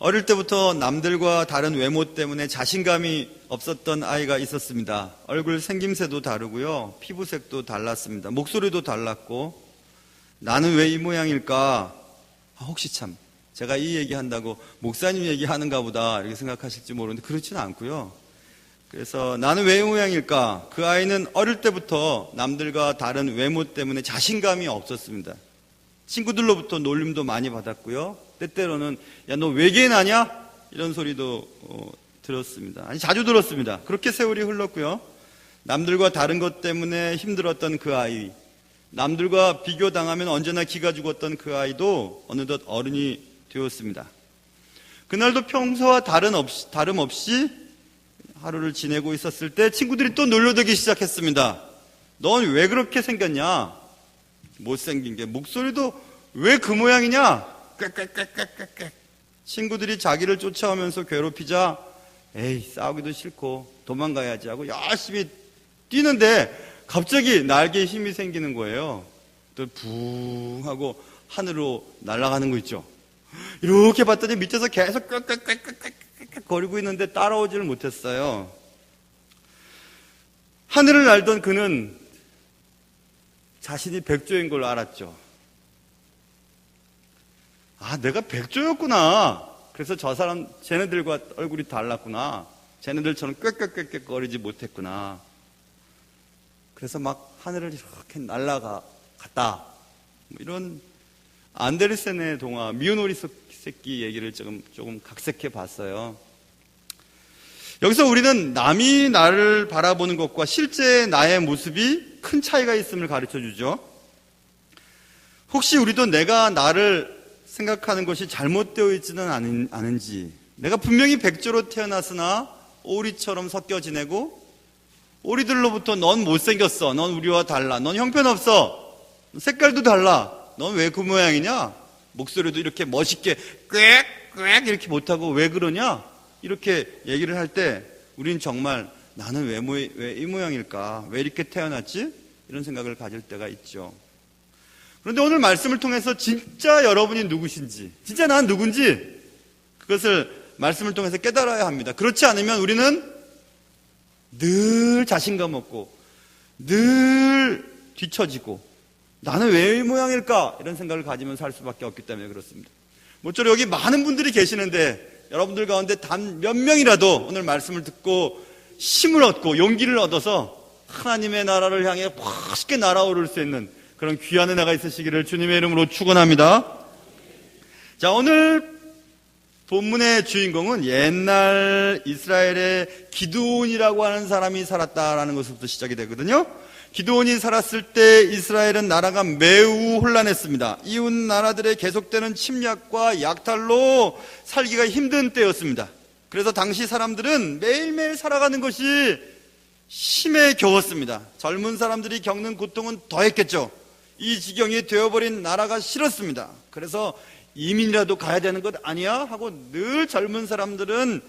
어릴 때부터 남들과 다른 외모 때문에 자신감이 없었던 아이가 있었습니다. 얼굴 생김새도 다르고요. 피부색도 달랐습니다. 목소리도 달랐고, 나는 왜 이 모양일까? 혹시 참 제가 이 얘기한다고 목사님 얘기하는가 보다 이렇게 생각하실지 모르는데 그렇지는 않고요. 그래서 나는 왜 이 모양일까? 그 아이는 어릴 때부터 남들과 다른 외모 때문에 자신감이 없었습니다. 친구들로부터 놀림도 많이 받았고요. 때때로는 야, 너 외계인 아냐? 이런 소리도 들었습니다. 아니, 자주 들었습니다. 그렇게 세월이 흘렀고요. 남들과 다른 것 때문에 힘들었던 그 아이, 남들과 비교당하면 언제나 기가 죽었던 그 아이도 어느덧 어른이 되었습니다. 그날도 평소와 다름없이 하루를 지내고 있었을 때 친구들이 또 놀려대기 시작했습니다. 넌 왜 그렇게 생겼냐? 못생긴 게 목소리도 왜 그 모양이냐? 꽥꽥꽥꽥꽥. 친구들이 자기를 쫓아오면서 괴롭히자 에이 싸우기도 싫고 도망가야지 하고 열심히 뛰는데 갑자기 날개에 힘이 생기는 거예요. 또 붕 하고 하늘로 날아가는 거 있죠. 이렇게 봤더니 밑에서 계속 꽥꽥꽥꽥꽥 거리고 있는데 따라오지를 못했어요. 하늘을 날던 그는 자신이 백조인 걸 알았죠. 아, 내가 백조였구나. 그래서 저 사람, 쟤네들과 얼굴이 달랐구나. 쟤네들처럼 꽥꽥꽥꽥 거리지 못했구나. 그래서 막 하늘을 이렇게 날아갔다. 이런 안데르센의 동화, 미운 오리 새끼 얘기를 조금 각색해 봤어요. 여기서 우리는 남이 나를 바라보는 것과 실제 나의 모습이 큰 차이가 있음을 가르쳐 주죠. 혹시 우리도 내가 나를 생각하는 것이 잘못되어 있지는 않은지, 내가 분명히 백조로 태어났으나 오리처럼 섞여 지내고 오리들로부터 넌 못생겼어, 넌 우리와 달라, 넌 형편없어, 색깔도 달라, 넌 왜 그 모양이냐, 목소리도 이렇게 멋있게 꽥꽥 이렇게 못하고 왜 그러냐, 이렇게 얘기를 할 때 우린 정말 나는 왜 이 모양일까, 왜 이렇게 태어났지, 이런 생각을 가질 때가 있죠. 그런데 오늘 말씀을 통해서 진짜 여러분이 누구신지, 진짜 난 누군지 그것을 말씀을 통해서 깨달아야 합니다. 그렇지 않으면 우리는 늘 자신감 없고 늘 뒤처지고 나는 왜 이 모양일까 이런 생각을 가지면 살 수밖에 없기 때문에 그렇습니다. 모쪼록 여기 많은 분들이 계시는데 여러분들 가운데 단 몇 명이라도 오늘 말씀을 듣고 힘을 얻고 용기를 얻어서 하나님의 나라를 향해 멋있게 날아오를 수 있는 그런 귀한 은혜가 있으시기를 주님의 이름으로 축원합니다. 자, 오늘 본문의 주인공은 옛날 이스라엘의 기드온이라고 하는 사람이 살았다라는 것부터 시작이 되거든요. 기드온이 살았을 때 이스라엘은 나라가 매우 혼란했습니다. 이웃 나라들의 계속되는 침략과 약탈로 살기가 힘든 때였습니다. 그래서 당시 사람들은 매일매일 살아가는 것이 힘에 겨웠습니다. 젊은 사람들이 겪는 고통은 더했겠죠. 이 지경이 되어버린 나라가 싫었습니다. 그래서 이민이라도 가야 되는 것 아니야? 하고 늘 젊은 사람들은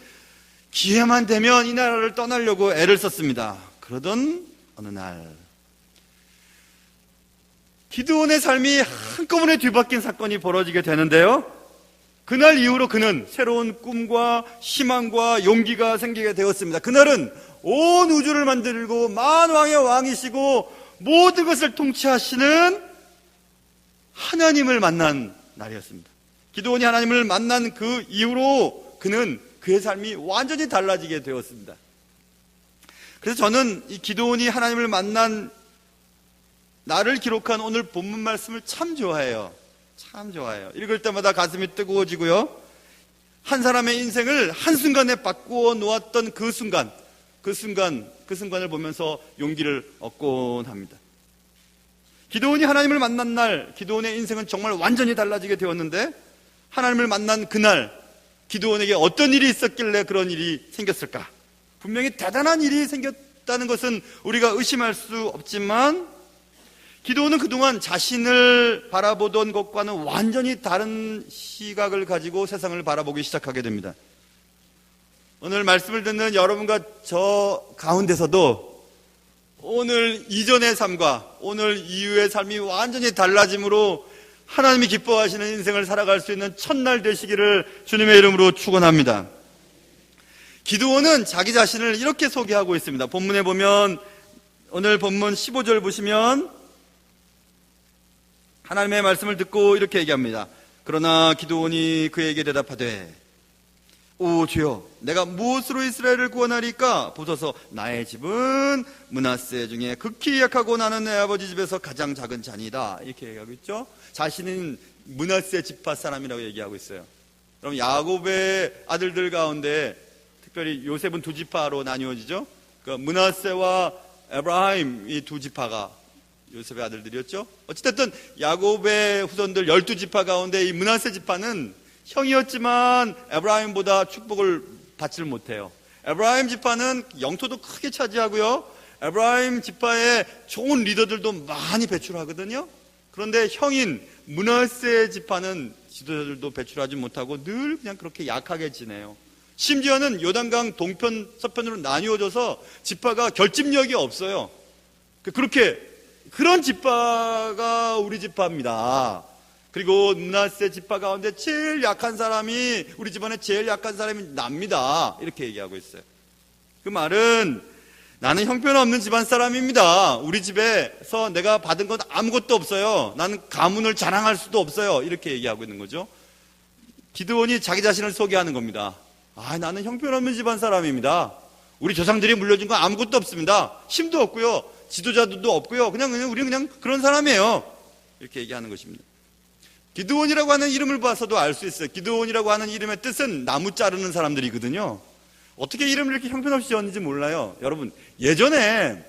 기회만 되면 이 나라를 떠나려고 애를 썼습니다. 그러던 어느 날 기드온의 삶이 한꺼번에 뒤바뀐 사건이 벌어지게 되는데요. 그날 이후로 그는 새로운 꿈과 희망과 용기가 생기게 되었습니다. 그날은 온 우주를 만들고 만왕의 왕이시고 모든 것을 통치하시는 하나님을 만난 날이었습니다. 기드온이 하나님을 만난 그 이후로 그는 그의 삶이 완전히 달라지게 되었습니다. 그래서 저는 이 기드온이 하나님을 만난 나를 기록한 오늘 본문 말씀을 참 좋아해요. 참 좋아해요. 읽을 때마다 가슴이 뜨거워지고요. 한 사람의 인생을 한순간에 바꾸어 놓았던 그 순간을 보면서 용기를 얻곤 합니다. 기드온이 하나님을 만난 날, 기드온의 인생은 정말 완전히 달라지게 되었는데 하나님을 만난 그날 기드온에게 어떤 일이 있었길래 그런 일이 생겼을까? 분명히 대단한 일이 생겼다는 것은 우리가 의심할 수 없지만 기드온은 그동안 자신을 바라보던 것과는 완전히 다른 시각을 가지고 세상을 바라보기 시작하게 됩니다. 오늘 말씀을 듣는 여러분과 저 가운데서도 오늘 이전의 삶과 오늘 이후의 삶이 완전히 달라짐으로 하나님이 기뻐하시는 인생을 살아갈 수 있는 첫날 되시기를 주님의 이름으로 축원합니다. 기드온은 자기 자신을 이렇게 소개하고 있습니다. 본문에 보면 오늘 본문 15절 보시면 하나님의 말씀을 듣고 이렇게 얘기합니다. 그러나 기드온이 그에게 대답하되 오 주여 내가 무엇으로 이스라엘을 구원하리까? 보소서 나의 집은 므낫세 중에 극히 약하고 나는 내 아버지 집에서 가장 작은 자니이다. 이렇게 얘기하고 있죠. 자신은 므낫세 지파 사람이라고 얘기하고 있어요. 그럼 야곱의 아들들 가운데 특별히 요셉은 두 지파로 나뉘어지죠. 그 므낫세와 에브라임 이 두 지파가 요셉의 아들들이었죠. 어찌됐든 야곱의 후손들 12지파 가운데 이 므낫세 지파는 형이었지만 에브라임보다 축복을 받지를 못해요. 에브라임 지파는 영토도 크게 차지하고요. 에브라임 지파의 좋은 리더들도 많이 배출하거든요. 그런데 형인 므낫세 지파는 지도자들도 배출하지 못하고 늘 그냥 그렇게 약하게 지내요. 심지어는 요단강 동편 서편으로 나뉘어져서 지파가 결집력이 없어요. 그런 지파가 우리 지파입니다. 그리고 므낫세 지파 가운데 제일 약한 사람이 우리 집안에 제일 약한 사람이 납니다. 이렇게 얘기하고 있어요. 그 말은 나는 형편없는 집안 사람입니다. 우리 집에서 내가 받은 건 아무것도 없어요. 나는 가문을 자랑할 수도 없어요. 이렇게 얘기하고 있는 거죠. 기드온이 자기 자신을 소개하는 겁니다. 나는 형편없는 집안 사람입니다. 우리 조상들이 물려준 건 아무것도 없습니다. 힘도 없고요. 지도자들도 없고요. 우리 그냥 그런 사람이에요. 이렇게 얘기하는 것입니다. 기드온이라고 하는 이름을 봐서도 알 수 있어요. 기드온이라고 하는 이름의 뜻은 나무 자르는 사람들이거든요. 어떻게 이름을 이렇게 형편없이 지었는지 몰라요. 여러분, 예전에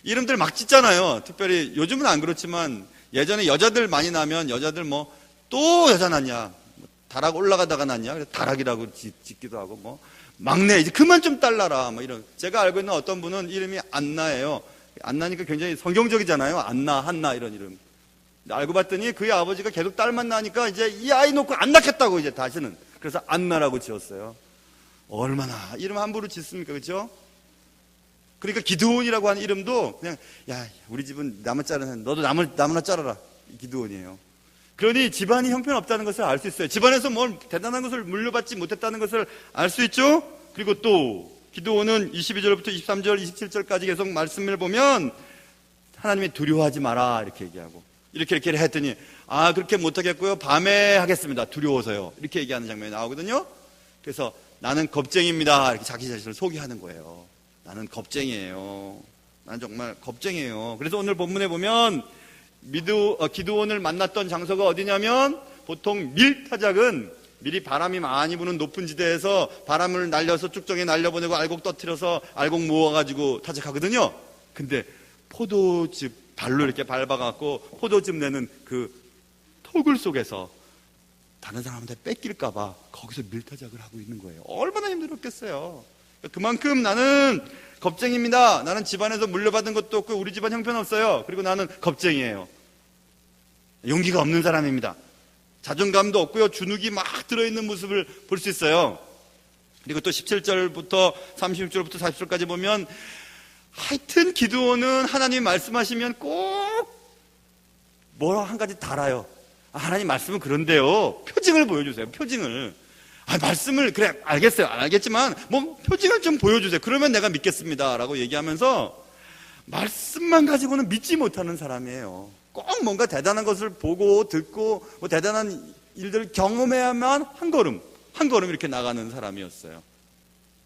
이름들 막 짓잖아요. 특별히 요즘은 안 그렇지만 예전에 여자들 많이 나면 여자들 또 여자 낳냐, 다락 올라가다가 낳냐, 그래서 다락이라고 짓기도 하고 막내 이제 그만 좀 딸라라 이런. 제가 알고 있는 어떤 분은 이름이 안나예요. 안나니까 굉장히 성경적이잖아요. 안나, 한나 이런 이름. 알고 봤더니 그의 아버지가 계속 딸만 낳으니까 이제 이 아이 놓고 안 낳겠다고 이제 다시는. 그래서 안나라고 지었어요. 얼마나 이름 함부로 짓습니까? 그렇죠? 그러니까 기드온이라고 하는 이름도 그냥 야 우리 집은 나무 자르는 너도 나무나 자르라. 기드온이에요. 그러니 집안이 형편없다는 것을 알 수 있어요. 집안에서 뭘 대단한 것을 물려받지 못했다는 것을 알 수 있죠. 그리고 또 기드온은 22절부터 23절 27절까지 계속 말씀을 보면 하나님이 두려워하지 마라 이렇게 얘기하고 이렇게 했더니 그렇게 못하겠고요. 밤에 하겠습니다. 두려워서요. 이렇게 얘기하는 장면이 나오거든요. 그래서 나는 겁쟁이입니다. 이렇게 자기 자신을 소개하는 거예요. 나는 겁쟁이에요. 나는 정말 겁쟁이에요. 그래서 오늘 본문에 보면 기드온을 만났던 장소가 어디냐면 보통 밀타작은 미리 바람이 많이 부는 높은 지대에서 바람을 날려서 쭉정에 날려보내고 알곡 떠트려서 알곡 모아가지고 타작하거든요. 근데 포도즙 발로 이렇게 밟아갖고 포도즙 내는 그 토굴 속에서 다른 사람한테 뺏길까봐 거기서 밀타작을 하고 있는 거예요. 얼마나 힘들었겠어요. 그만큼 나는 겁쟁이입니다. 나는 집안에서 물려받은 것도 없고 우리 집안 형편없어요. 그리고 나는 겁쟁이에요. 용기가 없는 사람입니다. 자존감도 없고요. 주눅이 막 들어있는 모습을 볼 수 있어요. 그리고 또 17절부터 36절부터 40절까지 보면 하여튼 기드온은 하나님 말씀하시면 꼭 뭐라 한 가지 달아요. 하나님 말씀은 그런데요. 표징을 보여주세요. 표징을. 말씀을 그래 알겠어요. 알겠지만 표징을 좀 보여주세요. 그러면 내가 믿겠습니다. 라고 얘기하면서 말씀만 가지고는 믿지 못하는 사람이에요. 꼭 뭔가 대단한 것을 보고 듣고 대단한 일들을 경험해야만 한 걸음 이렇게 나가는 사람이었어요.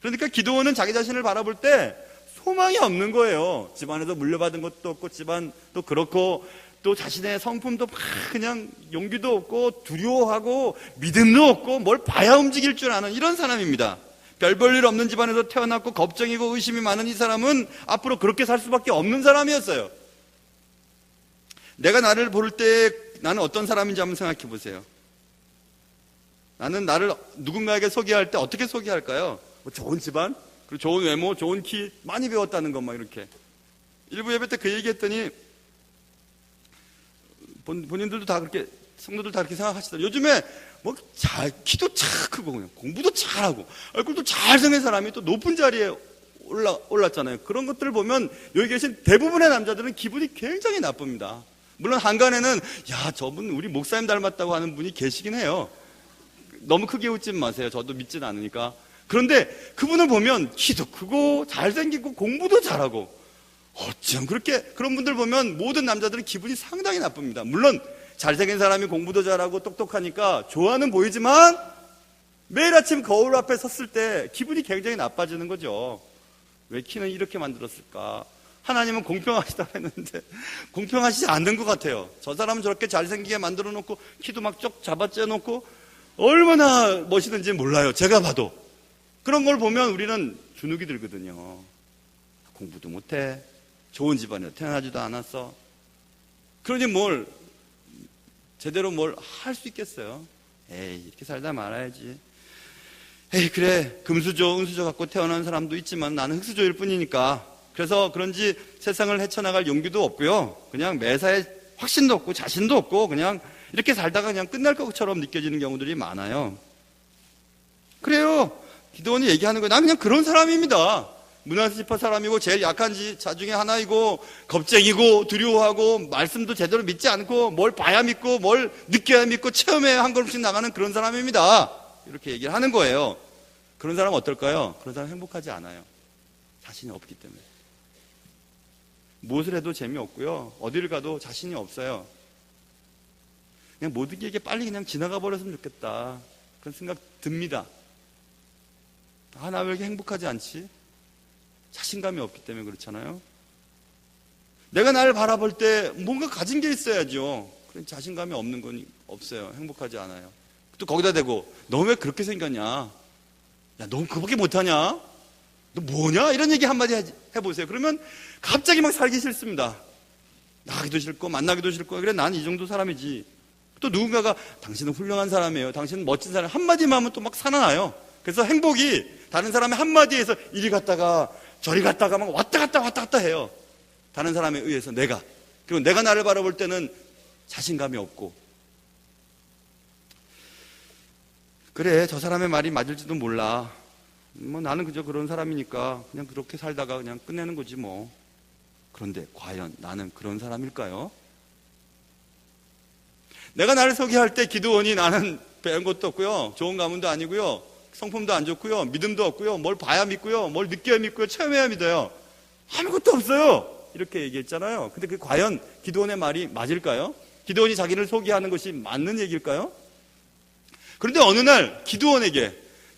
그러니까 기드온은 자기 자신을 바라볼 때 소망이 없는 거예요. 집안에서 물려받은 것도 없고 집안도 그렇고 또 자신의 성품도 막 그냥 용기도 없고 두려워하고 믿음도 없고 뭘 봐야 움직일 줄 아는 이런 사람입니다. 별 볼 일 없는 집안에서 태어났고 겁쟁이고 의심이 많은 이 사람은 앞으로 그렇게 살 수밖에 없는 사람이었어요. 내가 나를 볼 때 나는 어떤 사람인지 한번 생각해 보세요. 나는 나를 누군가에게 소개할 때 어떻게 소개할까요? 좋은 집안, 그리고 좋은 외모, 좋은 키, 많이 배웠다는 것 막 이렇게. 일부 예배 때 그 얘기했더니 본인들도 다 그렇게, 성도들 다 그렇게 생각하시더라고요. 요즘에 키도 차 크고 그냥 공부도 잘하고 얼굴도 잘생긴 사람이 또 높은 자리에 올랐잖아요. 그런 것들을 보면 여기 계신 대부분의 남자들은 기분이 굉장히 나쁩니다. 물론 한간에는 야, 저분 우리 목사님 닮았다고 하는 분이 계시긴 해요. 너무 크게 웃지 마세요. 저도 믿진 않으니까. 그런데 그분을 보면 키도 크고 잘생기고 공부도 잘하고 어쩜 그렇게 그런 분들 보면 모든 남자들은 기분이 상당히 나쁩니다. 물론 잘생긴 사람이 공부도 잘하고 똑똑하니까 좋아는 보이지만 매일 아침 거울 앞에 섰을 때 기분이 굉장히 나빠지는 거죠. 왜 키는 이렇게 만들었을까? 하나님은 공평하시다고 했는데 공평하시지 않는 것 같아요. 저 사람은 저렇게 잘생기게 만들어 놓고 키도 막 쭉 잡아째 놓고 얼마나 멋있는지 몰라요. 제가 봐도. 그런 걸 보면 우리는 주눅이 들거든요. 공부도 못해. 좋은 집안에 태어나지도 않았어. 그러니 뭘 제대로 뭘 할 수 있겠어요? 에이, 이렇게 살다 말아야지. 에이, 그래, 금수저 은수저 갖고 태어난 사람도 있지만 나는 흙수저일 뿐이니까. 그래서 그런지 세상을 헤쳐나갈 용기도 없고요. 그냥 매사에 확신도 없고 자신도 없고 그냥 이렇게 살다가 그냥 끝날 것처럼 느껴지는 경우들이 많아요. 그래요. 기도원이 얘기하는 거예요. 난 그냥 그런 사람입니다. 문화지파 사람이고 제일 약한 자 중에 하나이고 겁쟁이고 두려워하고 말씀도 제대로 믿지 않고 뭘 봐야 믿고 뭘 느껴야 믿고 체험해야 한 걸음씩 나가는 그런 사람입니다. 이렇게 얘기를 하는 거예요. 그런 사람은 어떨까요? 그런 사람은 행복하지 않아요. 자신이 없기 때문에. 무엇을 해도 재미없고요. 어디를 가도 자신이 없어요. 그냥 모든 게 빨리 그냥 지나가 버렸으면 좋겠다. 그런 생각 듭니다. 아, 나 왜 이렇게 행복하지 않지? 자신감이 없기 때문에 그렇잖아요. 내가 나를 바라볼 때 뭔가 가진 게 있어야죠. 그런 자신감이 없는 건 없어요. 행복하지 않아요. 또 거기다 대고 너 왜 그렇게 생겼냐? 야, 너 그밖에 못하냐? 너 뭐냐? 이런 얘기 한마디 해보세요. 그러면 갑자기 막 살기 싫습니다. 나가기도 싫고 만나기도 싫고 그래 난 이 정도 사람이지. 또 누군가가 당신은 훌륭한 사람이에요. 당신은 멋진 사람. 한마디만 하면 또 막 살아나요. 그래서 행복이 다른 사람의 한마디에서 이리 갔다가 저리 갔다가 막 왔다 갔다 해요. 다른 사람에 의해서 내가. 그리고 내가 나를 바라볼 때는 자신감이 없고. 그래, 저 사람의 말이 맞을지도 몰라. 뭐 나는 그저 그런 사람이니까 그냥 그렇게 살다가 그냥 끝내는 거지 뭐. 그런데 과연 나는 그런 사람일까요? 내가 나를 소개할 때 기도원이 나는 배운 것도 없고요. 좋은 가문도 아니고요. 성품도 안 좋고요. 믿음도 없고요. 뭘 봐야 믿고요. 뭘 느껴야 믿고요. 체험해야 믿어요. 아무것도 없어요. 이렇게 얘기했잖아요. 근데 그 과연 기도원의 말이 맞을까요? 기도원이 자기를 소개하는 것이 맞는 얘기일까요? 그런데 어느 날 기도원에게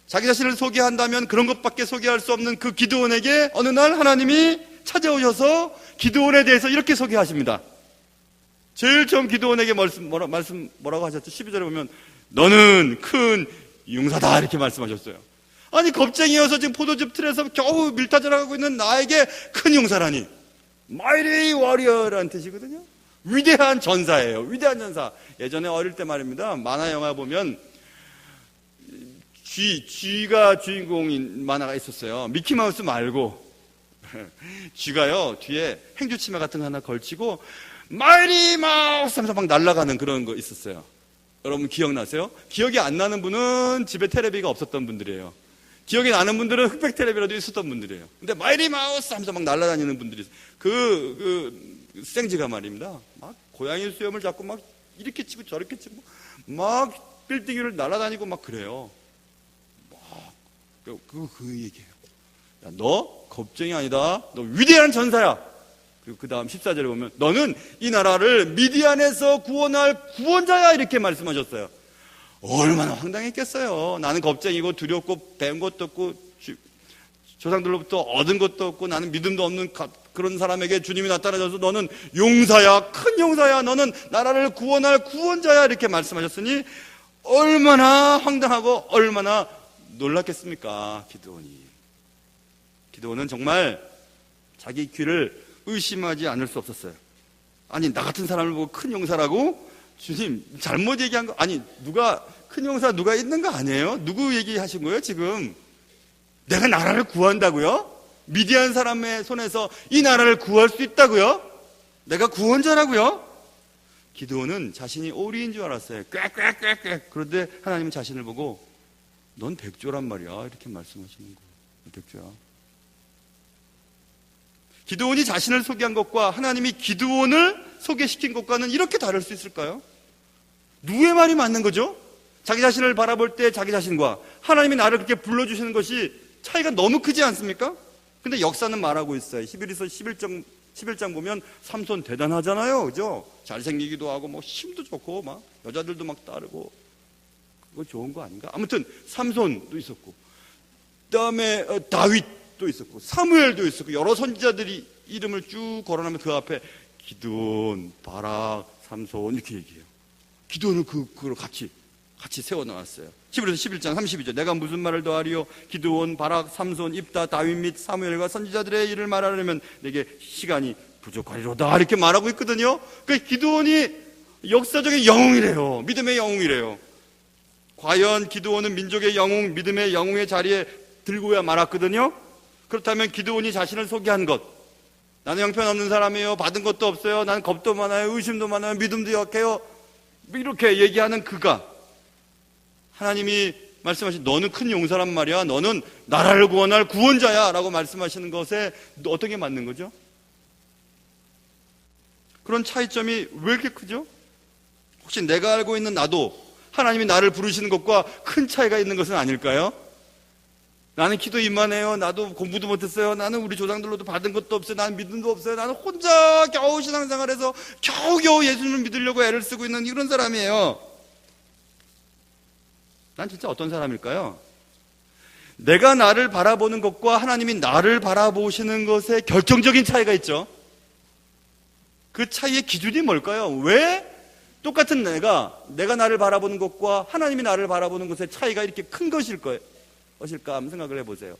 자기 자신을 소개한다면 그런 것밖에 소개할 수 없는 그 기도원에게 어느 날 하나님이 찾아오셔서 기도원에 대해서 이렇게 소개하십니다. 제일 처음 기도원에게 뭐라고 하셨죠? 12절에 보면 너는 큰 용사다 이렇게 말씀하셨어요. 아니 겁쟁이여서 지금 포도즙 틀에서 겨우 밀타전하고 있는 나에게 큰 용사라니. Mighty warrior라는 뜻이거든요. 위대한 전사예요. 위대한 전사. 예전에 어릴 때 말입니다. 만화 영화 보면 쥐가 주인공인 만화가 있었어요. 미키마우스 말고 쥐가요 뒤에 행주치마 같은 거 하나 걸치고 마이리 마우스 하면서 막 날아가는 그런 거 있었어요. 여러분 기억나세요? 기억이 안 나는 분은 집에 테레비가 없었던 분들이에요. 기억이 나는 분들은 흑백 테레비라도 있었던 분들이에요. 근데 마이리 마우스 하면서 막 날아다니는 분들이 있어요. 그 생쥐가 말입니다. 막 고양이 수염을 잡고 막 이렇게 치고 저렇게 치고 막 빌딩 위를 날아다니고 막 그래요. 그 얘기예요. 야, 너 겁쟁이 아니다. 너 위대한 전사야. 그리고 그 다음 14절에 보면 너는 이 나라를 미디안에서 구원할 구원자야 이렇게 말씀하셨어요. 얼마나 황당했겠어요. 나는 겁쟁이고 두렵고 배운 것도 없고 조상들로부터 얻은 것도 없고 나는 믿음도 없는 그런 사람에게 주님이 나타나셔서 너는 용사야, 큰 용사야. 너는 나라를 구원할 구원자야 이렇게 말씀하셨으니 얼마나 황당하고 얼마나 놀랐겠습니까? 기도원은 정말 자기 귀를 의심하지 않을 수 없었어요. 아니 나 같은 사람을 보고 큰 용사라고? 주님 잘못 얘기한 거 아니 누가 큰 용사 누가 있는 거 아니에요? 누구 얘기하신 거예요 지금? 내가 나라를 구한다고요? 미디안 사람의 손에서 이 나라를 구할 수 있다고요? 내가 구원자라고요? 기도원은 자신이 오리인 줄 알았어요. 꽥꽥꽥꽥. 그런데 하나님은 자신을 보고 넌 백조란 말이야 이렇게 말씀하시는 거예요. 백조야. 기드온이 자신을 소개한 것과 하나님이 기드온을 소개시킨 것과는 이렇게 다를 수 있을까요? 누구의 말이 맞는 거죠? 자기 자신을 바라볼 때 자기 자신과 하나님이 나를 그렇게 불러주시는 것이 차이가 너무 크지 않습니까? 근데 역사는 말하고 있어요. 히브리서 11장 보면 삼손 대단하잖아요. 그죠? 잘생기기도 하고 뭐 힘도 좋고 막 여자들도 막 따르고 그거 좋은 거 아닌가? 아무튼 삼손도 있었고 그다음에 다윗도 있었고 사무엘도 있었고 여러 선지자들이 이름을 쭉 거론하면 그 앞에 기드온, 바락, 삼손 이렇게 얘기해요. 기드온을 그걸 같이 세워놓았어요. 히브리서 11장 32절 내가 무슨 말을 더하리요 기드온, 바락, 삼손, 입다, 다윗 및 사무엘과 선지자들의 일을 말하려면 내게 시간이 부족하리로다 이렇게 말하고 있거든요. 그 기드온이 역사적인 영웅이래요. 믿음의 영웅이래요. 과연 기드온은 민족의 영웅, 믿음의 영웅의 자리에 들고야 말았거든요. 그렇다면 기드온이 자신을 소개한 것, 나는 형편없는 사람이에요, 받은 것도 없어요, 나는 겁도 많아요, 의심도 많아요, 믿음도 약해요, 이렇게 얘기하는 그가 하나님이 말씀하신 너는 큰 용사란 말이야, 너는 나라를 구원할 구원자야 라고 말씀하시는 것에 어떻게 맞는 거죠? 그런 차이점이 왜 이렇게 크죠? 혹시 내가 알고 있는 나도 하나님이 나를 부르시는 것과 큰 차이가 있는 것은 아닐까요? 나는 기도 이만해요, 나도 공부도 못했어요, 나는 우리 조상들로도 받은 것도 없어요, 나는 믿음도 없어요, 나는 혼자 겨우 신앙생활해서 겨우겨우 예수님을 믿으려고 애를 쓰고 있는 이런 사람이에요. 난 진짜 어떤 사람일까요? 내가 나를 바라보는 것과 하나님이 나를 바라보시는 것에 결정적인 차이가 있죠. 그 차이의 기준이 뭘까요? 왜 똑같은 내가 나를 바라보는 것과 하나님이 나를 바라보는 것의 차이가 이렇게 큰 것일까 한번 생각을 해보세요.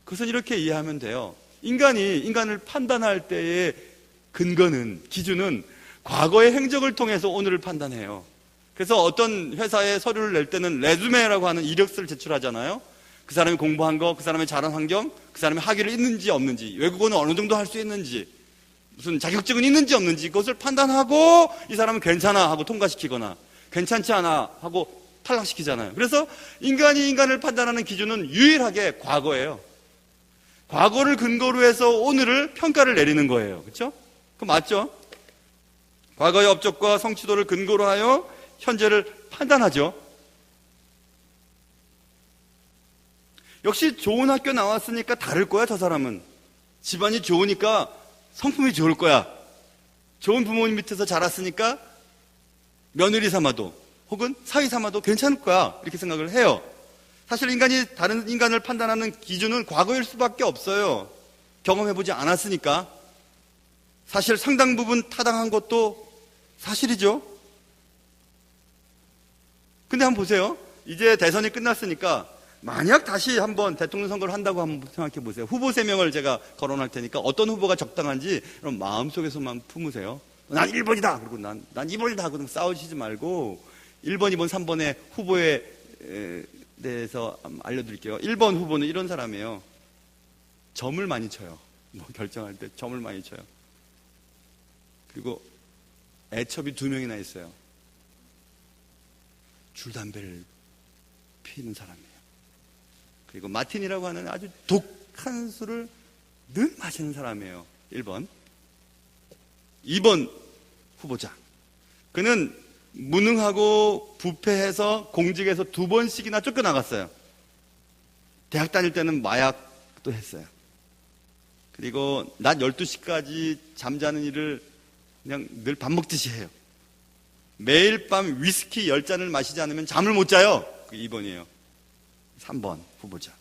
그것은 이렇게 이해하면 돼요. 인간이 인간을 판단할 때의 근거는, 기준은 과거의 행적을 통해서 오늘을 판단해요. 그래서 어떤 회사에 서류를 낼 때는 레주메라고 하는 이력서를 제출하잖아요. 그 사람이 공부한 거, 그 사람의 자란 환경, 그 사람이 학위를 있는지 없는지, 외국어는 어느 정도 할 수 있는지, 무슨 자격증은 있는지 없는지 그것을 판단하고 이 사람은 괜찮아 하고 통과시키거나 괜찮지 않아 하고 탈락시키잖아요. 그래서 인간이 인간을 판단하는 기준은 유일하게 과거예요. 과거를 근거로 해서 오늘을 평가를 내리는 거예요. 그렇죠? 그거 맞죠? 과거의 업적과 성취도를 근거로 하여 현재를 판단하죠. 역시 좋은 학교 나왔으니까 다를 거야, 저 사람은. 집안이 좋으니까 성품이 좋을 거야. 좋은 부모님 밑에서 자랐으니까 며느리 삼아도 혹은 사위 삼아도 괜찮을 거야. 이렇게 생각을 해요. 사실 인간이 다른 인간을 판단하는 기준은 과거일 수밖에 없어요. 경험해보지 않았으니까. 사실 상당 부분 타당한 것도 사실이죠. 근데 한번 보세요. 이제 대선이 끝났으니까 만약 다시 한번 대통령 선거를 한다고 한번 생각해 보세요. 후보 3명을 제가 거론할 테니까 어떤 후보가 적당한지 여러분 마음속에서만 품으세요. 난 1번이다. 그리고 난 2번이다. 하고 싸우시지 말고 1번, 2번, 3번의 후보에 대해서 알려드릴게요. 1번 후보는 이런 사람이에요. 점을 많이 쳐요. 뭐 결정할 때 점을 많이 쳐요. 그리고 애첩이 2명이나 있어요. 줄담배를 피는 사람이에요. 그리고 마틴이라고 하는 아주 독한 술을 늘 마시는 사람이에요. 1번. 2번 후보자. 그는 무능하고 부패해서 공직에서 2번씩이나 쫓겨나갔어요. 대학 다닐 때는 마약도 했어요. 그리고 낮 12시까지 잠자는 일을 그냥 늘 밥 먹듯이 해요. 매일 밤 위스키 10잔을 마시지 않으면 잠을 못 자요. 그게 2번이에요. 3번 후보자.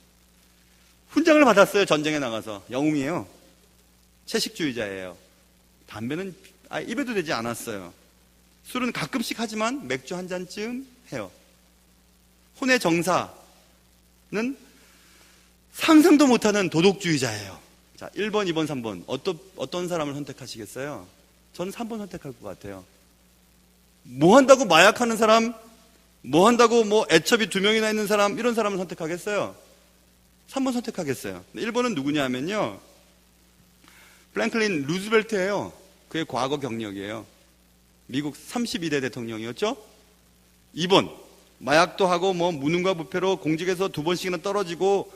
훈장을 받았어요. 전쟁에 나가서. 영웅이에요. 채식주의자예요. 담배는 입에도 대지 않았어요. 술은 가끔씩 하지만 맥주 한 잔쯤 해요. 혼의 정사는 상상도 못하는 도덕주의자예요. 자, 1번, 2번, 3번. 어떤 사람을 선택하시겠어요? 저는 3번 선택할 것 같아요. 뭐 한다고 마약하는 사람, 뭐 한다고 뭐 애첩이 2명이나 있는 사람, 이런 사람을 선택하겠어요? 3번 선택하겠어요. 1번은 누구냐 하면요, 프랭클린 루즈벨트예요. 그의 과거 경력이에요. 미국 32대 대통령이었죠. 2번 마약도 하고 뭐 무능과 부패로 공직에서 2번씩이나 떨어지고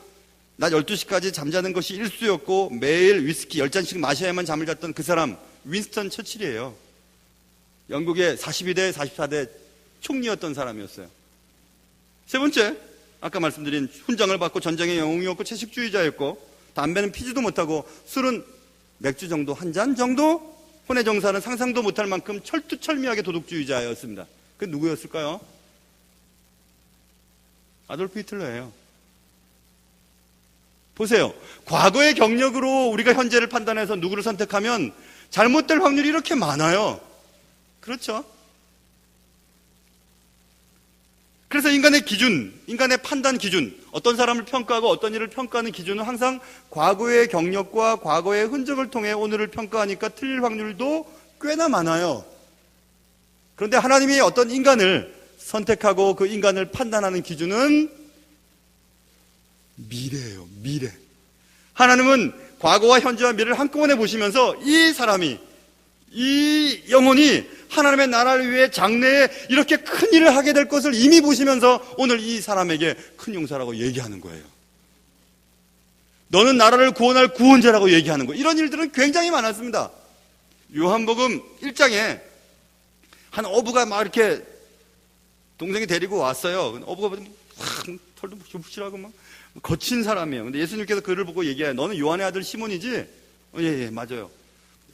낮 12시까지 잠자는 것이 일수였고 매일 위스키 10잔씩 마셔야만 잠을 잤던 그 사람, 윈스턴 처칠이에요. 영국의 42대 44대 총리였던 사람이었어요. 세 번째, 아까 말씀드린 훈장을 받고 전쟁의 영웅이었고 채식주의자였고, 담배는 피지도 못하고 술은 맥주 정도 한 잔 정도, 혼의 정사는 상상도 못할 만큼 철두철미하게 도덕주의자였습니다. 그 누구였을까요? 아돌프 히틀러예요. 보세요. 과거의 경력으로 우리가 현재를 판단해서 누구를 선택하면 잘못될 확률이 이렇게 많아요. 그렇죠? 그래서 인간의 기준, 인간의 판단 기준, 어떤 사람을 평가하고 어떤 일을 평가하는 기준은 항상 과거의 경력과 과거의 흔적을 통해 오늘을 평가하니까 틀릴 확률도 꽤나 많아요. 그런데 하나님이 어떤 인간을 선택하고 그 인간을 판단하는 기준은 미래예요. 미래. 하나님은 과거와 현재와 미래를 한꺼번에 보시면서 이 사람이, 이 영혼이 하나님의 나라를 위해 장래에 이렇게 큰 일을 하게 될 것을 이미 보시면서 오늘 이 사람에게 큰 용사라고 얘기하는 거예요. 너는 나라를 구원할 구원자라고 얘기하는 거예요. 이런 일들은 굉장히 많았습니다. 요한복음 1장에 한 어부가 막 이렇게 동생이 데리고 왔어요. 어부가 확 털도 푸실하고 막 거친 사람이에요. 근데 예수님께서 그를 보고 얘기해요. 너는 요한의 아들 시몬이지? 예, 맞아요.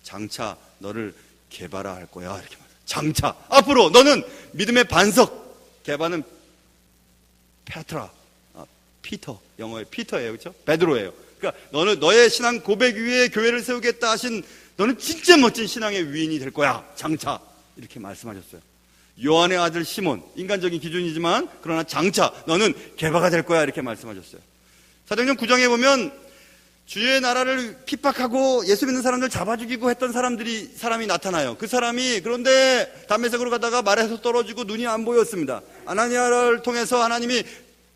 장차 너를 개바라 거야. 이렇게 말해요. 장차. 앞으로 너는 믿음의 반석. 개바는 페트라. 피터. 영어의 피터예요. 그렇죠? 베드로예요. 그러니까 너는 너의 신앙 고백 위에 교회를 세우겠다 하신 너는 진짜 멋진 신앙의 위인이 될 거야. 장차. 이렇게 말씀하셨어요. 요한의 아들 시몬, 인간적인 기준이지만 그러나 장차 너는 개바가 될 거야 이렇게 말씀하셨어요. 사도행전 9장에 보면 주의 나라를 핍박하고 예수 믿는 사람들 잡아 죽이고 했던 사람이 나타나요. 그 사람이 그런데 담메색으로 가다가 말에서 떨어지고 눈이 안 보였습니다. 아나니아를 통해서 하나님이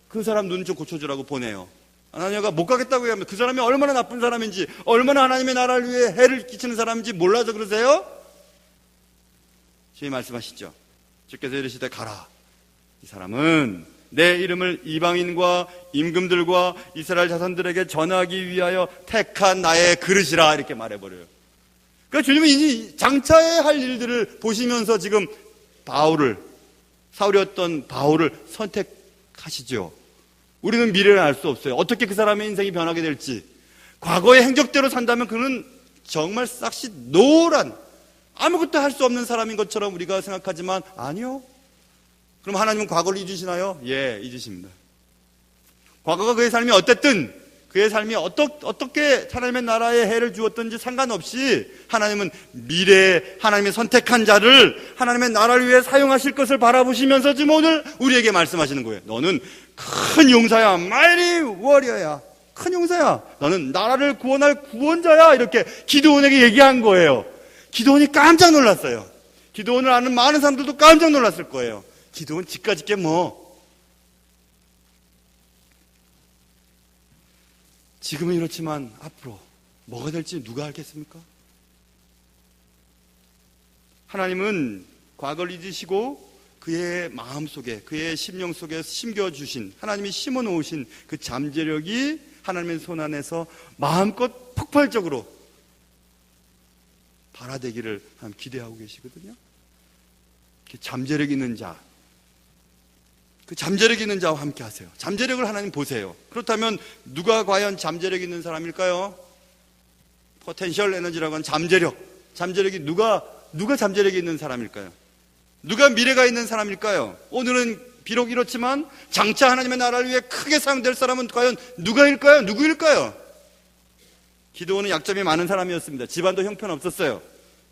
그 사람 눈 좀 고쳐주라고 보내요. 아나니아가 못 가겠다고 하면 그 사람이 얼마나 나쁜 사람인지, 얼마나 하나님의 나라를 위해 해를 끼치는 사람인지 몰라서 그러세요? 주님 말씀하시죠. 주께서 이르시되 가라. 이 사람은 내 이름을 이방인과 임금들과 이스라엘 자손들에게 전하기 위하여 택한 나의 그릇이라 이렇게 말해버려요. 그러니까 주님은 이제 장차에 할 일들을 보시면서 지금 사울이었던 바울을 선택하시죠. 우리는 미래를 알 수 없어요. 어떻게 그 사람의 인생이 변하게 될지. 과거의 행적대로 산다면 그는 정말 싹시 노란 아무것도 할 수 없는 사람인 것처럼 우리가 생각하지만 아니요. 그럼 하나님은 과거를 잊으시나요? 예, 잊으십니다. 과거가 그의 삶이 어땠든 그의 삶이 어떻게 하나님의 나라에 해를 주었든지 상관없이 하나님은 미래에 하나님의 선택한 자를 하나님의 나라를 위해 사용하실 것을 바라보시면서 지금 오늘 우리에게 말씀하시는 거예요. 너는 큰 용사야. 마이리 워리어야. 큰 용사야. 너는 나라를 구원할 구원자야. 이렇게 기드온에게 얘기한 거예요. 기드온이 깜짝 놀랐어요. 기드온을 아는 많은 사람들도 깜짝 놀랐을 거예요. 기드온 집까지 게 지금은 이렇지만 앞으로 뭐가 될지 누가 알겠습니까? 하나님은 과거를 잊으시고 그의 마음속에, 그의 심령 속에 심겨주신, 하나님이 심어놓으신 그 잠재력이 하나님의 손 안에서 마음껏 폭발적으로 발화되기를 기대하고 계시거든요. 잠재력 있는 자, 그 잠재력 있는 자와 함께 하세요. 잠재력을 하나님 보세요. 그렇다면 누가 과연 잠재력 있는 사람일까요? 포텐셜 에너지라고 하는 잠재력이 누가 잠재력이 있는 사람일까요? 누가 미래가 있는 사람일까요? 오늘은 비록 이렇지만 장차 하나님의 나라를 위해 크게 사용될 사람은 과연 누구일까요? 기드온은 약점이 많은 사람이었습니다. 집안도 형편없었어요.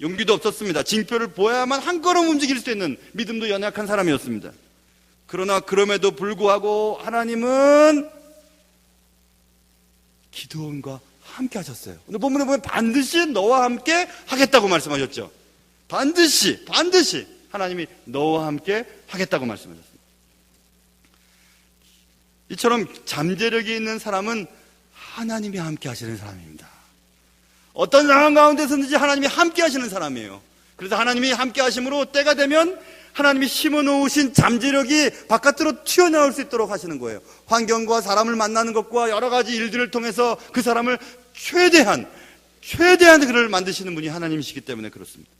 용기도 없었습니다. 징표를 보아야만 한 걸음 움직일 수 있는 믿음도 연약한 사람이었습니다. 그러나 그럼에도 불구하고 하나님은 기드온과 함께 하셨어요. 오늘 본문에 보면 반드시 너와 함께 하겠다고 말씀하셨죠. 반드시 하나님이 너와 함께 하겠다고 말씀하셨습니다. 이처럼 잠재력이 있는 사람은 하나님이 함께 하시는 사람입니다. 어떤 상황 가운데서든지 하나님이 함께 하시는 사람이에요. 그래서 하나님이 함께 하심으로 때가 되면 하나님이 심어놓으신 잠재력이 바깥으로 튀어나올 수 있도록 하시는 거예요. 환경과 사람을 만나는 것과 여러 가지 일들을 통해서 그 사람을 최대한 최대한 그를 만드시는 분이 하나님이시기 때문에 그렇습니다.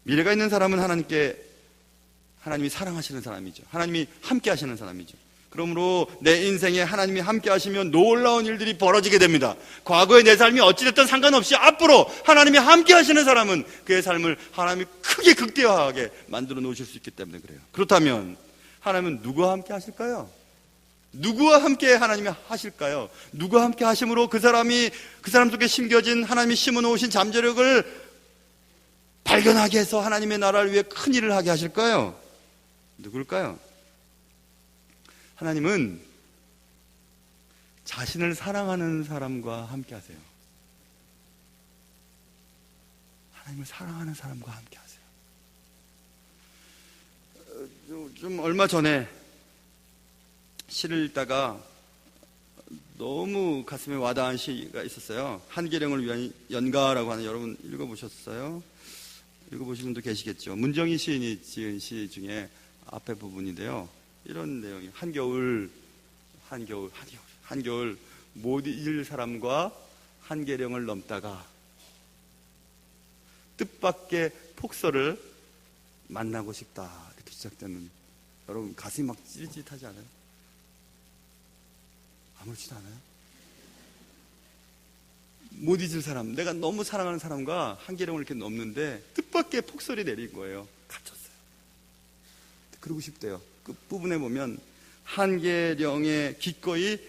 미래가 있는 사람은 하나님이 사랑하시는 사람이죠. 하나님이 함께 하시는 사람이죠. 그러므로 내 인생에 하나님이 함께 하시면 놀라운 일들이 벌어지게 됩니다. 과거의 내 삶이 어찌됐든 상관없이 앞으로 하나님이 함께 하시는 사람은 그의 삶을 하나님이 크게 극대화하게 만들어 놓으실 수 있기 때문에 그래요. 그렇다면 하나님은 누구와 함께 하실까요? 누구와 함께 하나님이 하실까요? 누구와 함께 하심으로 그 사람 속에 심겨진 하나님이 심어 놓으신 잠재력을 발견하게 해서 하나님의 나라를 위해 큰 일을 하게 하실까요? 누굴까요? 하나님은 자신을 사랑하는 사람과 함께 하세요. 하나님을 사랑하는 사람과 함께 하세요. 좀 얼마 전에 시를 읽다가 너무 가슴에 와닿은 시가 있었어요. 한계령을 위한 연가라고 하는, 여러분 읽어보셨어요? 읽어보신 분도 계시겠죠. 문정희 시인이 지은 시 중에 앞에 부분인데요. 이런 내용이 한겨울 못 잊을 사람과 한계령을 넘다가 뜻밖의 폭설을 만나고 싶다, 이렇게 시작되는, 여러분 가슴이 막 찌릿찌릿하지 않아요? 아무렇지도 않아요? 못 잊을 사람, 내가 너무 사랑하는 사람과 한계령을 이렇게 넘는데 뜻밖의 폭설이 내린 거예요. 갇혔어요. 그러고 싶대요. 끝부분에 보면 한계령에 기꺼이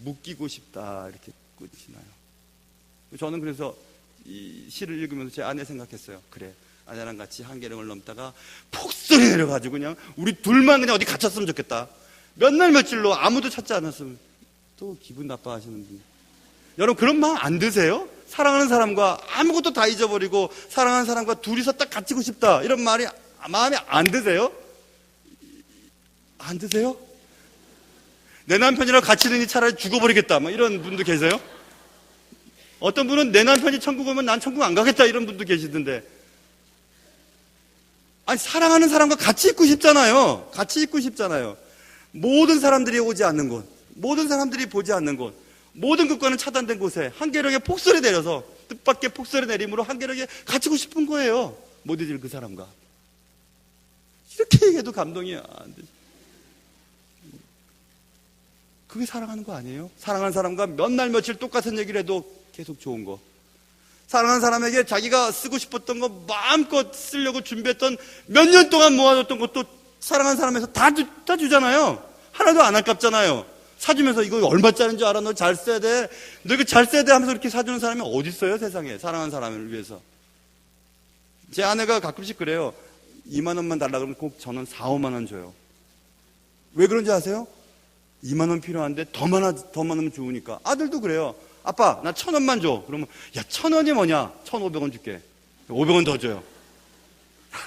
묶이고 싶다, 이렇게 끝이 나요. 저는 그래서 이 시를 읽으면서 제 아내 생각했어요. 그래, 아내랑 같이 한계령을 넘다가 폭설이 내려가지고 그냥 우리 둘만 그냥 어디 갇혔으면 좋겠다. 몇 날 며칠로 아무도 찾지 않았으면. 또 기분 나빠하시는 분, 여러분 그런 마음 안 드세요? 사랑하는 사람과 아무것도 다 잊어버리고 사랑하는 사람과 둘이서 딱 갇히고 싶다, 이런 말이 마음에 안 드세요? 안 드세요? 내 남편이랑 갇히느니 차라리 죽어버리겠다, 막 이런 분도 계세요? 어떤 분은 내 남편이 천국 오면 난 천국 안 가겠다, 이런 분도 계시던데. 아니, 사랑하는 사람과 같이 있고 싶잖아요. 같이 있고 싶잖아요. 모든 사람들이 오지 않는 곳, 모든 사람들이 보지 않는 곳, 모든 것과는 차단된 곳에 한계령에 폭설이 내려서, 뜻밖의 폭설이 내림으로 한계령에 갇히고 싶은 거예요. 못 잊을 그 사람과. 이렇게 얘기해도 감동이 안 되죠. 그게 사랑하는 거 아니에요? 사랑하는 사람과 몇 날 며칠 똑같은 얘기를 해도 계속 좋은 거. 사랑하는 사람에게 자기가 쓰고 싶었던 거 마음껏 쓰려고 준비했던, 몇 년 동안 모아뒀던 것도 사랑하는 사람에서 다 주잖아요. 하나도 안 아깝잖아요. 사주면서 이거 얼마짜리인 줄 알아? 너 잘 써야 돼. 너 이거 잘 써야 돼 하면서 이렇게 사주는 사람이 어디 있어요, 세상에. 사랑하는 사람을 위해서. 제 아내가 가끔씩 그래요. 2만 원만 달라 그러면 꼭 저는 4, 5만 원 줘요. 왜 그런지 아세요? 2만 원 필요한데 더 많으면 좋으니까. 아들도 그래요. 아빠, 나 1,000원만 줘. 그러면, 야, 1,000원이 뭐냐? 1,500원 줄게. 500원 더 줘요.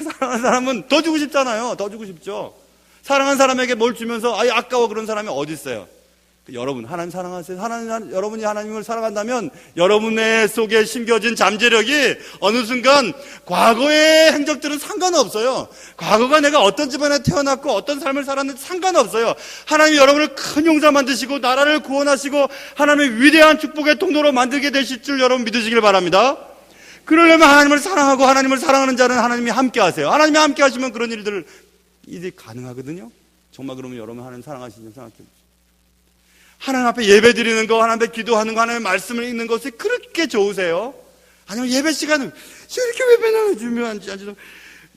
사랑하는 사람은 더 주고 싶잖아요. 더 주고 싶죠. 사랑하는 사람에게 뭘 주면서 아예 아까워 그런 사람이 어디 있어요? 여러분, 하나님 사랑하세요. 여러분이 하나님을 사랑한다면 여러분의 속에 심겨진 잠재력이 어느 순간 과거의 행적들은 상관없어요. 과거가 내가 어떤 집안에 태어났고 어떤 삶을 살았는지 상관없어요. 하나님이 여러분을 큰 용사 만드시고 나라를 구원하시고 하나님의 위대한 축복의 통로로 만들게 되실 줄 여러분 믿으시길 바랍니다. 그러려면 하나님을 사랑하고 하나님을 사랑하는 자는 하나님이 함께 하세요. 하나님이 함께 하시면 그런 일이 가능하거든요. 정말 그러면 여러분 하나님 사랑하시는 생각해 보세요. 하나님 앞에 예배 드리는 거, 하나님 앞에 기도하는 거, 하나님의 말씀을 읽는 것이 그렇게 좋으세요? 아니면 예배 시간은 이렇게 왜 맨날 준비하는지,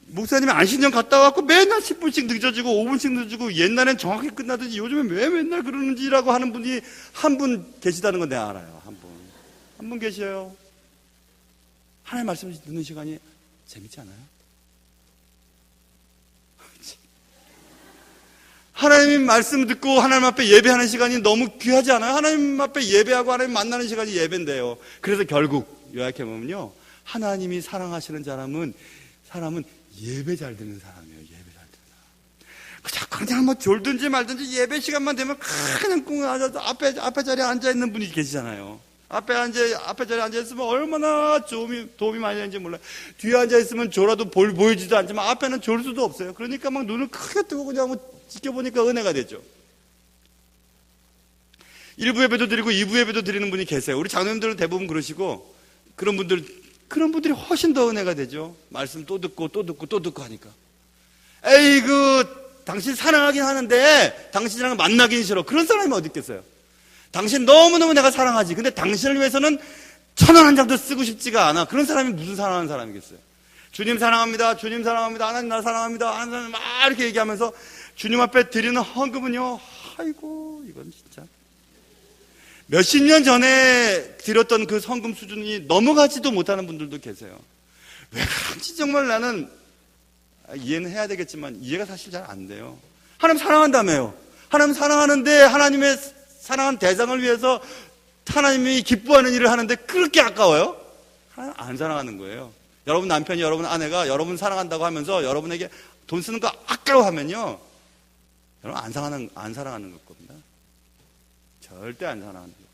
목사님이 안신령 갔다 왔고 맨날 10분씩 늦어지고 5분씩 늦어지고 옛날엔 정확히 끝나든지 요즘엔 왜 맨날 그러는지라고 하는 분이 한 분 계시다는 건 내가 알아요. 한 분 계셔요. 하나님 말씀을 듣는 시간이 재밌지 않아요? 하나님 말씀 듣고 하나님 앞에 예배하는 시간이 너무 귀하지 않아요? 하나님 앞에 예배하고 하나님 만나는 시간이 예배인데요. 그래서 결국 요약해보면요, 하나님이 사랑하시는 사람은 예배 잘 듣는 사람이에요. 예배 잘 듣는 사람. 자꾸 그냥 뭐 졸든지 말든지 예배 시간만 되면 그냥 꼭 앞에 자리에 앉아있는 분이 계시잖아요. 앞에 자리에 앉아있으면 얼마나 도움이 많이 되는지 몰라요. 뒤에 앉아있으면 졸아도 보이지도 않지만 앞에는 졸 수도 없어요. 그러니까 막 눈을 크게 뜨고 그냥 뭐 지켜보니까 은혜가 되죠. 1부 예배도 드리고 2부 예배도 드리는 분이 계세요. 우리 장로님들은 대부분 그러시고, 그런 분들이 훨씬 더 은혜가 되죠. 말씀 또 듣고 또 듣고 또 듣고 하니까. 에이, 당신 사랑하긴 하는데 당신이랑 만나긴 싫어. 그런 사람이 어디 있겠어요? 당신 너무너무 내가 사랑하지. 근데 당신을 위해서는 1,000원 한 장도 쓰고 싶지가 않아. 그런 사람이 무슨 사랑하는 사람이겠어요? 주님 사랑합니다. 주님 사랑합니다. 하나님 나 사랑합니다. 하나님 막 이렇게 얘기하면서 주님 앞에 드리는 헌금은요, 아이고, 이건 진짜. 몇십 년 전에 드렸던 그 헌금 수준이 넘어가지도 못하는 분들도 계세요. 왜 그런지 정말 나는 이해는 해야 되겠지만 이해가 사실 잘 안 돼요. 하나님 사랑한다며요. 하나님 사랑하는데 하나님의 사랑한 대상을 위해서 하나님이 기뻐하는 일을 하는데 그렇게 아까워요? 하나님 안 사랑하는 거예요. 여러분 남편이 여러분 아내가 여러분 사랑한다고 하면서 여러분에게 돈 쓰는 거 아까워하면요, 여러분 안 사랑하는 걸 겁니다. 절대 안 사랑하는 거예요.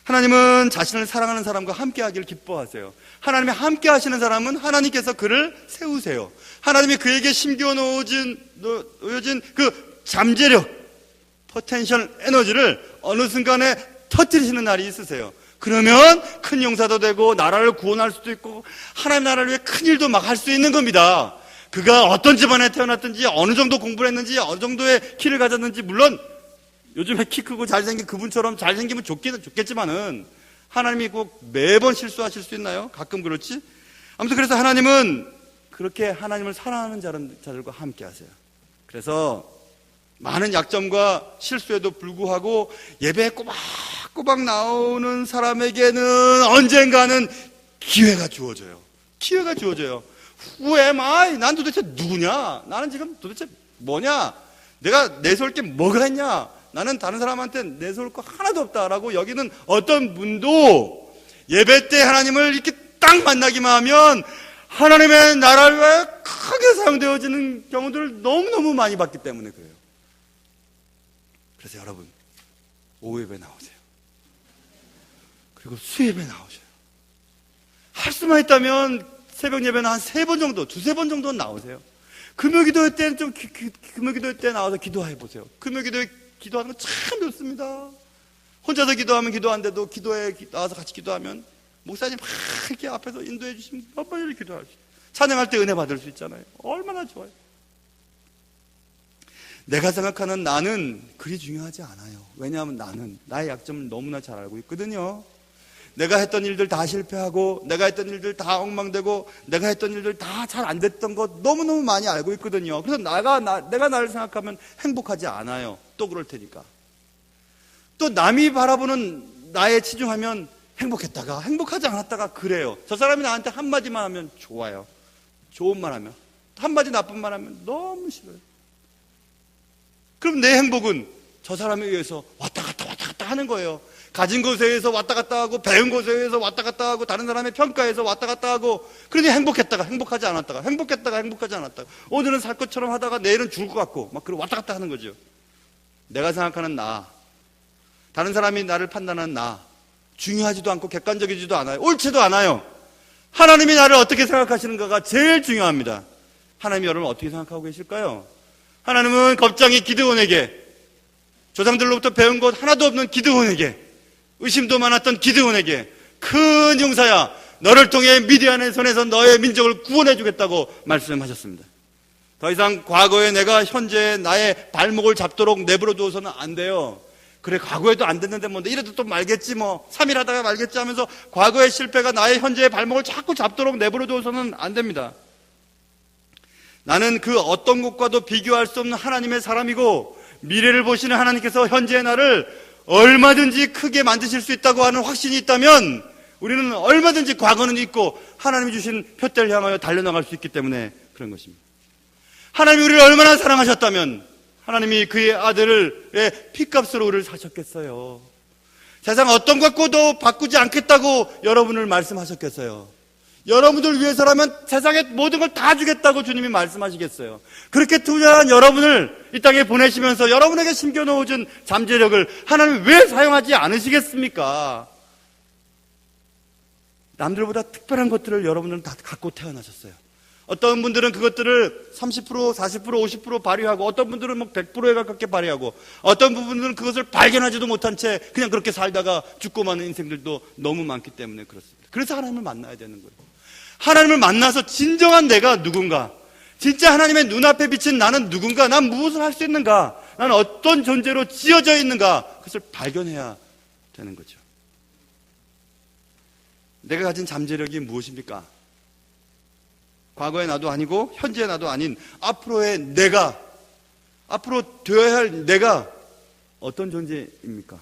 하나님은 자신을 사랑하는 사람과 함께하기를 기뻐하세요. 하나님이 함께하시는 사람은 하나님께서 그를 세우세요. 하나님이 그에게 심겨 놓여진 그 잠재력, 포텐셜 에너지를 어느 순간에 터뜨리시는 날이 있으세요. 그러면 큰 용사도 되고 나라를 구원할 수도 있고 하나님 나라를 위해 큰 일도 막 할 수 있는 겁니다. 그가 어떤 집안에 태어났든지 어느 정도 공부를 했는지 어느 정도의 키를 가졌는지, 물론 요즘에 키 크고 잘생긴 그분처럼 잘생기면 좋겠지만은 하나님이 꼭 매번 실수하실 수 있나요? 가끔 그렇지. 아무튼 그래서 하나님은 그렇게 하나님을 사랑하는 자들과 함께 하세요. 그래서 많은 약점과 실수에도 불구하고 예배에 꼬박꼬박 나오는 사람에게는 언젠가는 기회가 주어져요. 기회가 주어져요. Who am I? 난 도대체 누구냐? 나는 지금 도대체 뭐냐? 내가 내세울 게 뭐가 있냐? 나는 다른 사람한테 내세울 거 하나도 없다라고 여기는 어떤 분도 예배 때 하나님을 이렇게 딱 만나기만 하면 하나님의 나라를 위해 크게 사용되어지는 경우들을 너무너무 많이 봤기 때문에 그래요. 그래서 여러분, 오후 예배 나오세요. 그리고 수예배 나오셔요. 할 수만 있다면 새벽 예배는 한 3번 정도, 2-3번 정도는 나오세요. 금요 기도회 때는 금요 기도회 때 나와서 기도해 보세요. 금요 기도회 기도하는 건 참 좋습니다. 혼자서 기도하면 기도하는데도 기도에 나와서 같이 기도하면 목사님 막 이렇게 앞에서 인도해 주시면 몇 번이나 기도할 수 있어요. 찬양할 때 은혜 받을 수 있잖아요. 얼마나 좋아요. 내가 생각하는 나는 그리 중요하지 않아요. 왜냐하면 나는 나의 약점을 너무나 잘 알고 있거든요. 내가 했던 일들 다 실패하고 내가 했던 일들 다 엉망되고 내가 했던 일들 다 잘 안 됐던 거 너무너무 많이 알고 있거든요. 그래서 내가 나를 생각하면 행복하지 않아요. 또 그럴 테니까. 또 남이 바라보는 나에 치중하면 행복했다가 행복하지 않았다가 그래요. 저 사람이 나한테 한마디만 하면 좋아요. 좋은 말 하면. 한마디 나쁜 말 하면 너무 싫어요. 그럼 내 행복은 저 사람에 의해서 왔다 갔다 하는 거예요. 가진 것에 의해서 왔다 갔다 하고 배운 것에 의해서 왔다 갔다 하고 다른 사람의 평가에서 왔다 갔다 하고, 그러니 행복했다가 행복하지 않았다가 행복했다가 행복하지 않았다가 오늘은 살 것처럼 하다가 내일은 죽을 것 같고 막 그러고 왔다 갔다 하는 거죠. 내가 생각하는 나, 다른 사람이 나를 판단하는 나, 중요하지도 않고 객관적이지도 않아요. 옳지도 않아요. 하나님이 나를 어떻게 생각하시는가가 제일 중요합니다. 하나님이 여러분을 어떻게 생각하고 계실까요? 하나님은 겁장이 기드온에게, 조상들로부터 배운 것 하나도 없는 기드온에게, 의심도 많았던 기드온에게 큰 용사야, 너를 통해 미디안의 손에서 너의 민족을 구원해 주겠다고 말씀하셨습니다. 더 이상 과거에 내가 현재 나의 발목을 잡도록 내버려 두어서는 안 돼요. 그래, 과거에도 안 됐는데 뭐 이래도 또 말겠지, 뭐 3일 하다가 말겠지 하면서 과거의 실패가 나의 현재의 발목을 자꾸 잡도록 내버려 두어서는 안 됩니다. 나는 그 어떤 것과도 비교할 수 없는 하나님의 사람이고, 미래를 보시는 하나님께서 현재의 나를 얼마든지 크게 만드실 수 있다고 하는 확신이 있다면 우리는 얼마든지 과거는 잊고 하나님이 주신 표대를 향하여 달려나갈 수 있기 때문에 그런 것입니다. 하나님이 우리를 얼마나 사랑하셨다면 하나님이 그의 아들의 피값으로 우리를 사셨겠어요. 세상 어떤 것과도 바꾸지 않겠다고 여러분을 말씀하셨겠어요. 여러분들 위해서라면 세상의 모든 걸 다 주겠다고 주님이 말씀하시겠어요. 그렇게 투자한 여러분을 이 땅에 보내시면서 여러분에게 심겨놓은 잠재력을 하나님이 왜 사용하지 않으시겠습니까? 남들보다 특별한 것들을 여러분들은 다 갖고 태어나셨어요. 어떤 분들은 그것들을 30%, 40%, 50% 발휘하고 어떤 분들은 뭐 100%에 가깝게 발휘하고 어떤 부분들은 그것을 발견하지도 못한 채 그냥 그렇게 살다가 죽고 마는 인생들도 너무 많기 때문에 그렇습니다. 그래서 하나님을 만나야 되는 거예요. 하나님을 만나서 진정한 내가 누군가, 진짜 하나님의 눈앞에 비친 나는 누군가, 난 무엇을 할 수 있는가, 나는 어떤 존재로 지어져 있는가, 그것을 발견해야 되는 거죠. 내가 가진 잠재력이 무엇입니까? 과거의 나도 아니고 현재의 나도 아닌 앞으로의 내가, 앞으로 되어야 할 내가 어떤 존재입니까?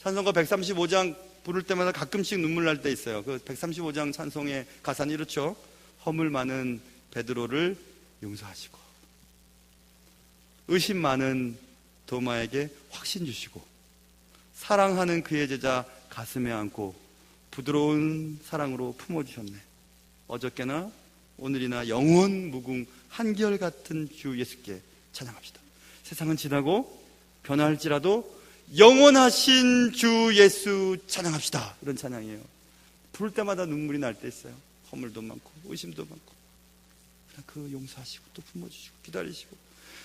찬송가 135장 부를 때마다 가끔씩 눈물 날 때 있어요. 그 135장 찬송의 가사는 이렇죠. 허물 많은 베드로를 용서하시고 의심 많은 도마에게 확신 주시고 사랑하는 그의 제자 가슴에 안고 부드러운 사랑으로 품어주셨네. 어저께나 오늘이나 영원 무궁 한결같은 주 예수께 찬양합시다. 세상은 지나고 변할지라도 영원하신 주 예수 찬양합시다. 이런 찬양이에요. 부를 때마다 눈물이 날 때 있어요. 허물도 많고 의심도 많고 그 용서하시고 또 품어주시고 기다리시고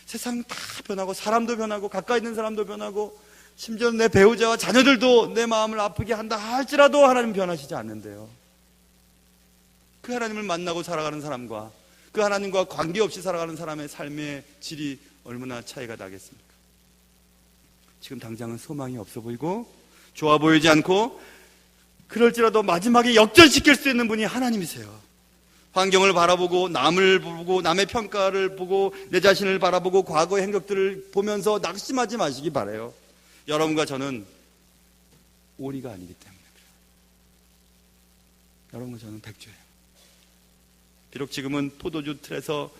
세상 다 변하고 사람도 변하고 가까이 있는 사람도 변하고 심지어 내 배우자와 자녀들도 내 마음을 아프게 한다 할지라도 하나님 변하시지 않는데요. 그 하나님을 만나고 살아가는 사람과 그 하나님과 관계없이 살아가는 사람의 삶의 질이 얼마나 차이가 나겠습니까? 지금 당장은 소망이 없어 보이고 좋아 보이지 않고 그럴지라도 마지막에 역전시킬 수 있는 분이 하나님이세요. 환경을 바라보고 남을 보고 남의 평가를 보고 내 자신을 바라보고 과거의 행적들을 보면서 낙심하지 마시기 바라요. 여러분과 저는 오리가 아니기 때문에 그래요. 여러분과 저는 백조예요. 비록 지금은 포도주 틀에서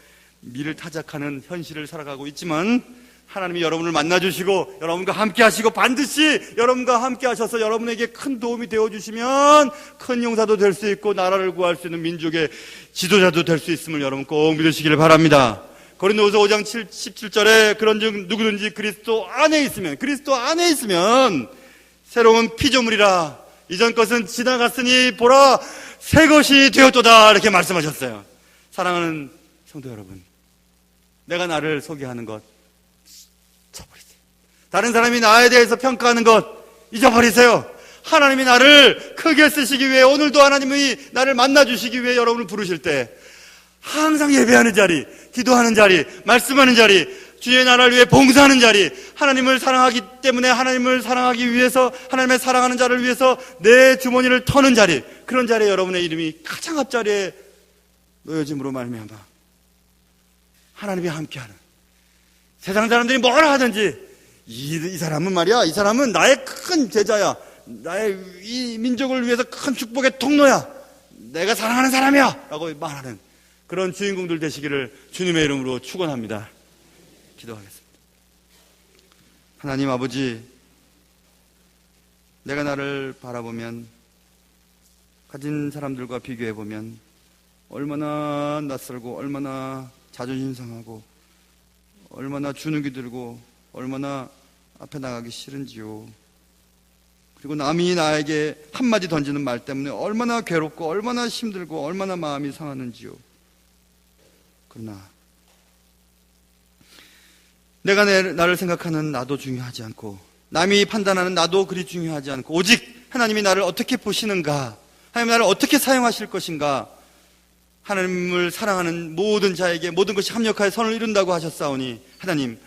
밀을 타작하는 현실을 살아가고 있지만 하나님이 여러분을 만나주시고 여러분과 함께 하시고 반드시 여러분과 함께 하셔서 여러분에게 큰 도움이 되어주시면 큰 용사도 될 수 있고 나라를 구할 수 있는 민족의 지도자도 될 수 있음을 여러분 꼭 믿으시기를 바랍니다. 고린도후서 5장 17절에 그런즉 누구든지 그리스도 안에 있으면 새로운 피조물이라 이전 것은 지나갔으니 보라 새 것이 되었도다 이렇게 말씀하셨어요. 사랑하는 성도 여러분, 내가 나를 소개하는 것 잊어버리세요. 다른 사람이 나에 대해서 평가하는 것 잊어버리세요. 하나님이 나를 크게 쓰시기 위해 오늘도 하나님이 나를 만나주시기 위해 여러분을 부르실 때 항상 예배하는 자리, 기도하는 자리, 말씀하는 자리, 주의 나라를 위해 봉사하는 자리, 하나님을 사랑하기 때문에 하나님을 사랑하기 위해서 하나님의 사랑하는 자를 위해서 내 주머니를 터는 자리, 그런 자리에 여러분의 이름이 가장 앞자리에 놓여짐으로 말미암아 하나님이 함께하는 세상 사람들이 뭐라 하든지 이 사람은 말이야, 이 사람은 나의 큰 제자야, 나의 이 민족을 위해서 큰 축복의 통로야, 내가 사랑하는 사람이야 라고 말하는 그런 주인공들 되시기를 주님의 이름으로 축원합니다. 기도하겠습니다. 하나님 아버지, 내가 나를 바라보면 가진 사람들과 비교해보면 얼마나 낯설고 얼마나 자존심 상하고 얼마나 주눅이 들고 얼마나 앞에 나가기 싫은지요. 그리고 남이 나에게 한마디 던지는 말 때문에 얼마나 괴롭고 얼마나 힘들고 얼마나 마음이 상하는지요. 그러나 내가 나를 생각하는 나도 중요하지 않고 남이 판단하는 나도 그리 중요하지 않고 오직 하나님이 나를 어떻게 보시는가, 하나님이 나를 어떻게 사용하실 것인가, 하나님을 사랑하는 모든 자에게 모든 것이 합력하여 선을 이룬다고 하셨사오니 하나님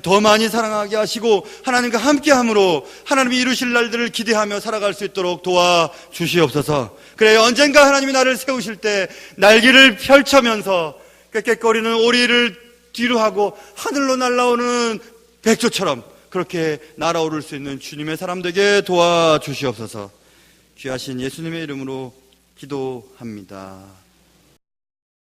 더 많이 사랑하게 하시고 하나님과 함께함으로 하나님이 이루실 날들을 기대하며 살아갈 수 있도록 도와주시옵소서. 그래 언젠가 하나님이 나를 세우실 때 날개를 펼쳐면서 꾀꾀거리는 오리를 뒤로 하고 하늘로 날아오는 백조처럼 그렇게 날아오를 수 있는 주님의 사람 되게 도와주시옵소서. 귀하신 예수님의 이름으로 기도합니다.